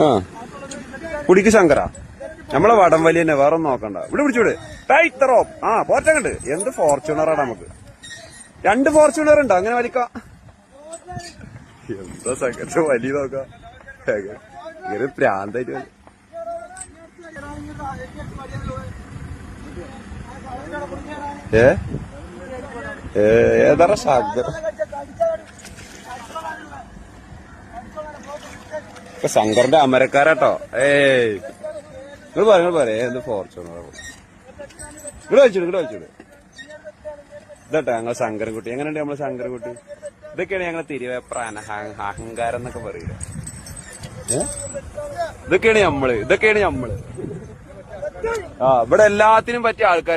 ആ കുടിക്ക് ശങ്കര നമ്മളെ വടം വലിയ തന്നെ വേറെ ഒന്നും നോക്കണ്ട. ഇവിടെ പിടിച്ചൂടെ ടൈറ്ററോ. ആ പോറ്റങ്ങണ്ട്. എന്ത് ഫോർച്യൂണറാണ് നമുക്ക്. 2 ഫോർച്യൂണർ ഉണ്ടോ അങ്ങനെ വലിക്കാം? എന്താ സെക്കൻഡ് വലിയ നോക്കാം. ഇങ്ങനെ പ്രാന്തായിട്ട് ഏതാ ശബ്ദം. ഇപ്പൊ ശങ്കറിന്റെ അമരക്കാരാട്ടോ. നിങ്ങൾ പറയാ എന്ത് ഫോർച്യൂണർ. ഇവിടെ വലിച്ചൂടെ. ഇതട്ടെ ഞങ്ങൾ ശങ്കരൻകുട്ടി. എങ്ങനെയുണ്ട് നമ്മളെ ശങ്കരൻകുട്ടി? ഇതൊക്കെയാണ് ഞങ്ങളെ തിരുവേപ്ര അഹങ്കാരം എന്നൊക്കെ പറയില്ല. ഇതൊക്കെയാണ് നമ്മള്. ആ ഇവിടെ എല്ലാത്തിനും പറ്റിയ ആൾക്കാർ.